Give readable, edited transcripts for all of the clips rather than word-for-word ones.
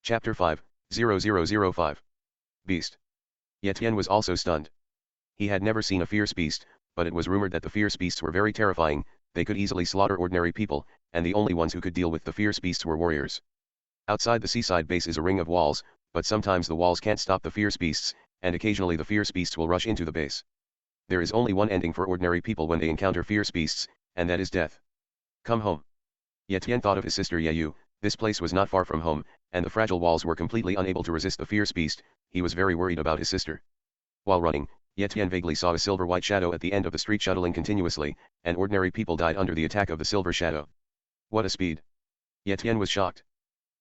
Chapter 5, 0005. Beast. Tian was also stunned. He had never seen a fierce beast, but it was rumored that the fierce beasts were very terrifying, they could easily slaughter ordinary people, and the only ones who could deal with the fierce beasts were warriors. Outside the seaside base is a ring of walls, but sometimes the walls can't stop the fierce beasts, and occasionally the fierce beasts will rush into the base. There is only one ending for ordinary people when they encounter fierce beasts, and that is death. Come home. Tian thought of his sister Yeyu. This place was not far from home, and the fragile walls were completely unable to resist the fierce beast. He was very worried about his sister. While running, Tian vaguely saw a silver-white shadow at the end of the street shuttling continuously, and ordinary people died under the attack of the silver shadow. What a speed! Tian was shocked.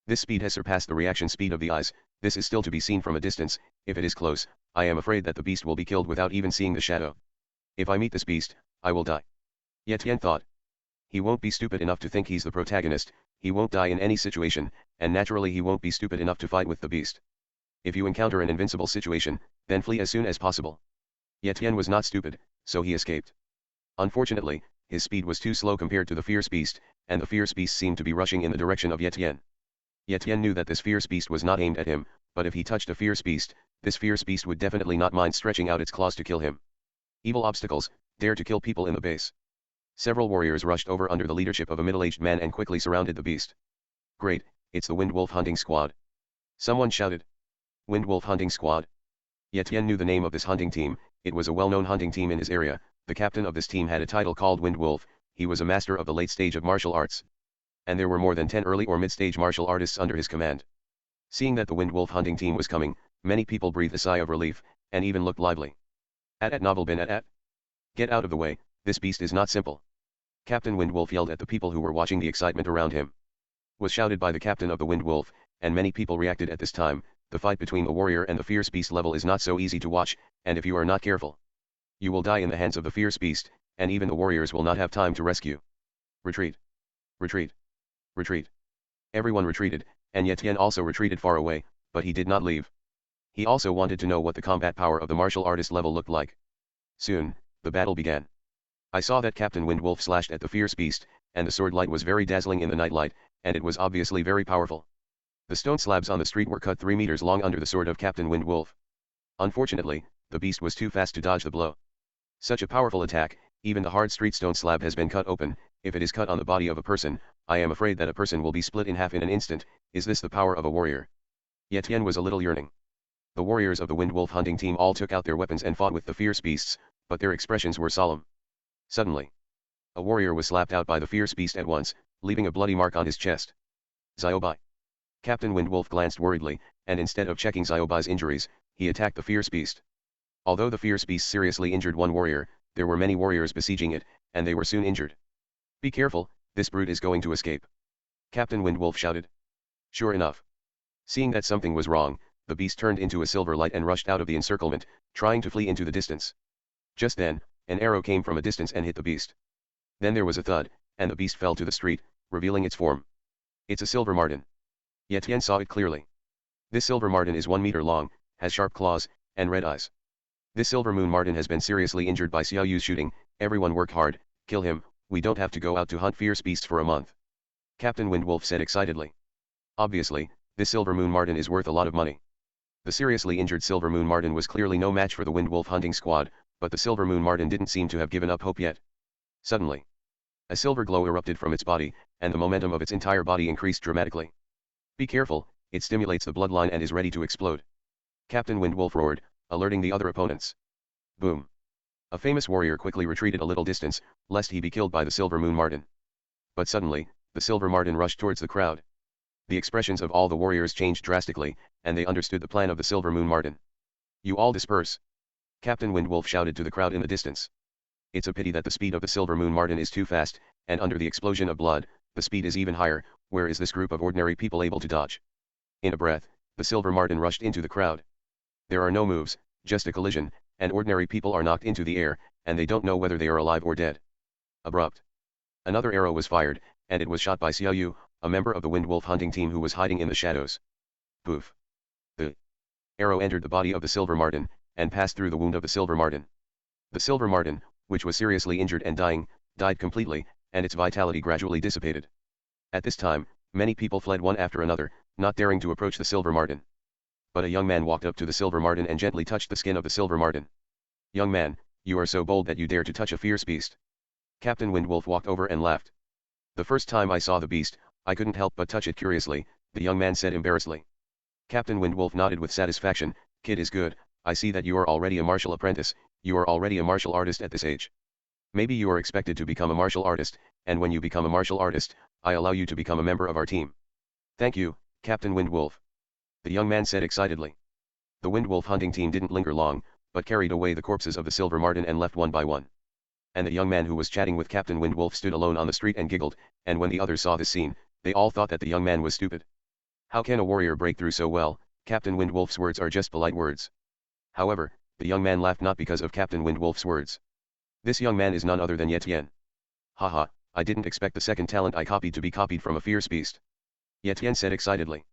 This speed has surpassed the reaction speed of the eyes. This is still to be seen from a distance. If it is close, I am afraid that the beast will be killed without even seeing the shadow. If I meet this beast, I will die. Tian thought. He won't be stupid enough to think he's the protagonist, he won't die in any situation, and naturally he won't be stupid enough to fight with the beast. If you encounter an invincible situation, then flee as soon as possible. Tian was not stupid, so he escaped. Unfortunately, his speed was too slow compared to the fierce beast, and the fierce beast seemed to be rushing in the direction of Tian. Tian knew that this fierce beast was not aimed at him, but if he touched a fierce beast, this fierce beast would definitely not mind stretching out its claws to kill him. Evil obstacles, dare to kill people in the base. Several warriors rushed over under the leadership of a middle-aged man and quickly surrounded the beast. Great, it's the Wind Wolf hunting squad. Someone shouted. Wind Wolf hunting squad? Tian knew the name of this hunting team. It was a well-known hunting team in his area. The captain of this team had a title called Wind Wolf. He was a master of the late stage of martial arts. And there were more than 10 early or mid-stage martial artists under his command. Seeing that the Wind Wolf hunting team was coming, many people breathed a sigh of relief, and even looked lively. At novel bin at. Get out of the way, this beast is not simple. Captain Wind Wolf yelled at the people who were watching the excitement around him. Was shouted by the captain of the Wind Wolf, and many people reacted at this time. The fight between the warrior and the fierce beast level is not so easy to watch, and if you are not careful, you will die in the hands of the fierce beast, and even the warriors will not have time to rescue. Retreat. Retreat. Retreat. Everyone retreated, and Tian also retreated far away, but he did not leave. He also wanted to know what the combat power of the martial artist level looked like. Soon, the battle began. I saw that Captain Wind Wolf slashed at the fierce beast, and the sword light was very dazzling in the night light, and it was obviously very powerful. The stone slabs on the street were cut 3 meters long under the sword of Captain Wind Wolf. Unfortunately, the beast was too fast to dodge the blow. Such a powerful attack, even the hard street stone slab has been cut open. If it is cut on the body of a person, I am afraid that a person will be split in half in an instant. Is this the power of a warrior? Tian was a little yearning. The warriors of the Wind Wolf hunting team all took out their weapons and fought with the fierce beasts, but their expressions were solemn. Suddenly, a warrior was slapped out by the fierce beast at once, leaving a bloody mark on his chest. Xiaobai. Captain Wind Wolf glanced worriedly, and instead of checking Xiaobai's injuries, he attacked the fierce beast. Although the fierce beast seriously injured one warrior, there were many warriors besieging it, and they were soon injured. Be careful, this brute is going to escape. Captain Wind Wolf shouted. Sure enough. Seeing that something was wrong, the beast turned into a silver light and rushed out of the encirclement, trying to flee into the distance. Just then, an arrow came from a distance and hit the beast. Then there was a thud, and the beast fell to the street, revealing its form. It's a silver marten. Tian saw it clearly. This silver marten is 1 meter long, has sharp claws, and red eyes. This silver moon marten has been seriously injured by Xiao Yu's shooting. Everyone worked hard. Kill him, we don't have to go out to hunt fierce beasts for a month. Captain Wind Wolf said excitedly. Obviously, this silver moon marten is worth a lot of money. The seriously injured silver moon marten was clearly no match for the Wind Wolf hunting squad, but the silver moon marten didn't seem to have given up hope yet. Suddenly, a silver glow erupted from its body, and the momentum of its entire body increased dramatically. Be careful, it stimulates the bloodline and is ready to explode. Captain Wind Wolf roared, alerting the other opponents. Boom. A famous warrior quickly retreated a little distance, lest he be killed by the silver moon marten. But suddenly, the silver marten rushed towards the crowd. The expressions of all the warriors changed drastically, and they understood the plan of the silver moon marten. You all disperse. Captain Wind Wolf shouted to the crowd in the distance. It's a pity that the speed of the silver moon marten is too fast, and under the explosion of blood, the speed is even higher. Where is this group of ordinary people able to dodge? In a breath, the silver marten rushed into the crowd. There are no moves, just a collision, and ordinary people are knocked into the air, and they don't know whether they are alive or dead. Abrupt. Another arrow was fired, and it was shot by Xiao Yu, a member of the Wind Wolf hunting team who was hiding in the shadows. Poof. The arrow entered the body of the silver marten, and passed through the wound of the silver marten. The silver marten, which was seriously injured and dying, died completely, and its vitality gradually dissipated. At this time, many people fled one after another. not daring to approach the silver marten. But a young man walked up to the silver marten and gently touched the skin of the silver marten. "Young man, you are so bold that you dare to touch a fierce beast." Captain Windwolf walked over and laughed. "The first time I saw the beast, I couldn't help but touch it curiously," the young man said embarrassedly. Captain Windwolf nodded with satisfaction. "Kid is good, I see that you are already a martial apprentice, you are already a martial artist at this age. Maybe you are expected to become a martial artist, and when you become a martial artist, I allow you to become a member of our team." "Thank you, Captain Windwolf," the young man said excitedly. The Windwolf hunting team didn't linger long, but carried away the corpses of the silver marten and left one by one. And the young man who was chatting with Captain Windwolf stood alone on the street and giggled, and when the others saw this scene, they all thought that the young man was stupid. How can a warrior break through so well? Captain Windwolf's words are just polite words. However, the young man laughed not because of Captain Windwolf's words. This young man is none other than Tian. "Haha, I didn't expect the second talent I copied to be copied from a fierce beast," Tian said excitedly.